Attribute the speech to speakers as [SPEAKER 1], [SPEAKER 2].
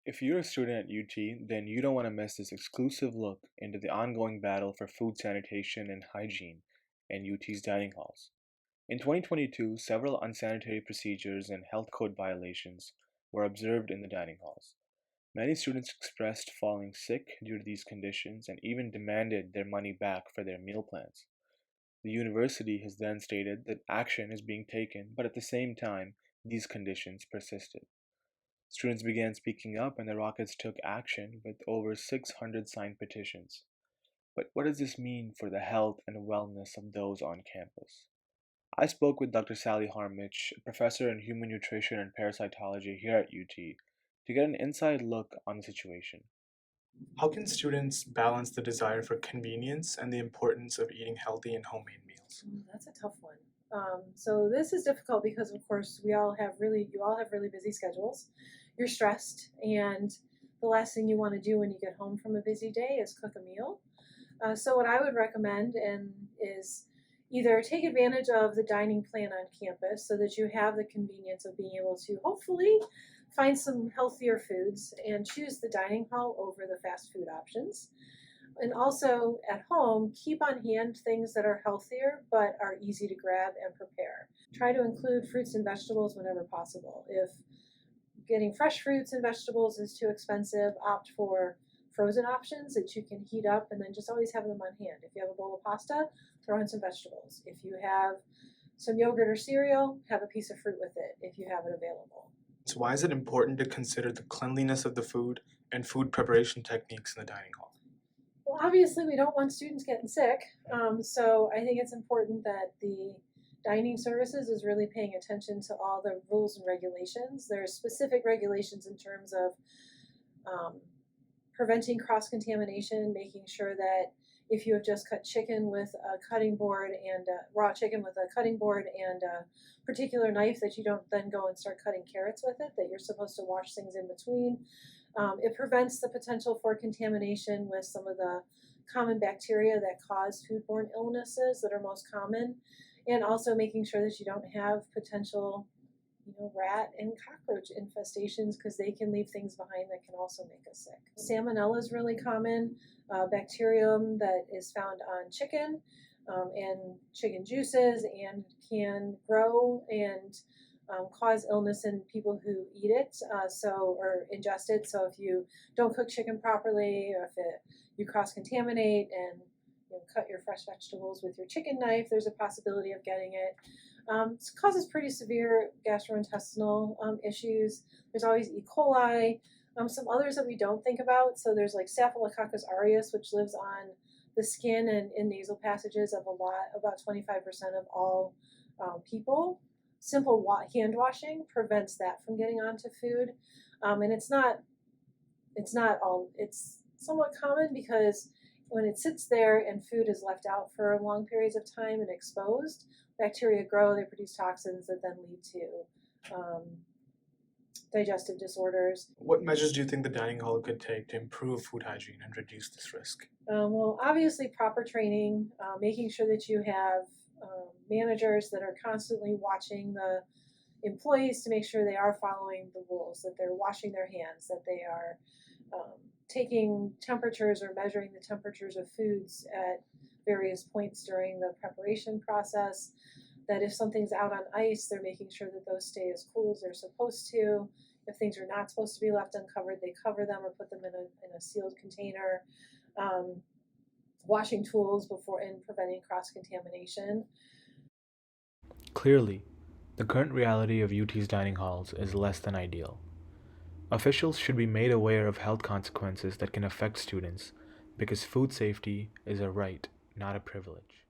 [SPEAKER 1] If you're a student at UT, then you don't want to miss this exclusive look into the ongoing battle for food sanitation and hygiene in UT's dining halls. In 2022, several unsanitary procedures and health code violations were observed in the dining halls. Many students expressed falling sick due to these conditions and even demanded their money back for their meal plans. The university has then stated that action is being taken, but at the same time, these conditions persisted. Students began speaking up and the Rockets took action with over 600 signed petitions. But what does this mean for the health and wellness of those on campus? I spoke with Dr. Sally Harmich, a professor in human nutrition and parasitology here at UT, to get an inside look on the situation.
[SPEAKER 2] How can students balance the desire for convenience and the importance of eating healthy and homemade meals?
[SPEAKER 3] That's a tough one. So this is difficult because, of course, you all have really busy schedules. You're stressed, and the last thing you want to do when you get home from a busy day is cook a meal. So what I would recommend is either take advantage of the dining plan on campus so that you have the convenience of being able to hopefully find some healthier foods and choose the dining hall over the fast food options. And also at home, keep on hand things that are healthier but are easy to grab and prepare. Try to include fruits and vegetables whenever possible. If getting fresh fruits and vegetables is too expensive, opt for frozen options that you can heat up and then just always have them on hand. If you have a bowl of pasta, throw in some vegetables. If you have some yogurt or cereal, have a piece of fruit with it if you have it available.
[SPEAKER 2] So why is it important to consider the cleanliness of the food and food preparation techniques in the dining hall?
[SPEAKER 3] Well, obviously, we don't want students getting sick, so I think it's important that the dining services is really paying attention to all the rules and regulations. There's specific regulations in terms of preventing cross-contamination, making sure that if you have just cut chicken with a cutting board and raw chicken with a cutting board and a particular knife, that you don't then go and start cutting carrots with it, that you're supposed to wash things in between. It prevents the potential for contamination with some of the common bacteria that cause foodborne illnesses that are most common, and also making sure that you don't have potential rat and cockroach infestations because they can leave things behind that can also make us sick. Salmonella is really common, bacterium that is found on chicken and chicken juices and can grow and cause illness in people who eat it or ingest it. So if you don't cook chicken properly, or if you cross-contaminate and cut your fresh vegetables with your chicken knife, there's a possibility of getting it. It causes pretty severe gastrointestinal issues. There's always E. coli. Some others that we don't think about. So there's like Staphylococcus aureus, which lives on the skin and in nasal passages of about 25% of all people. Simple hand washing prevents that from getting onto food, and it's somewhat common because when it sits there and food is left out for long periods of time and exposed, bacteria grow, they produce toxins that then lead to digestive disorders.
[SPEAKER 2] What measures do you think the dining hall could take to improve food hygiene and reduce this risk?
[SPEAKER 3] Well, obviously proper training, making sure that you have managers that are constantly watching the employees to make sure they are following the rules, that they're washing their hands, that they are taking temperatures or measuring the temperatures of foods at various points during the preparation process, that if something's out on ice, they're making sure that those stay as cool as they're supposed to. If things are not supposed to be left uncovered, they cover them or put them in a sealed container. Washing tools before and preventing cross-contamination.
[SPEAKER 1] Clearly, the current reality of UT's dining halls is less than ideal. Officials should be made aware of health consequences that can affect students because food safety is a right, not a privilege.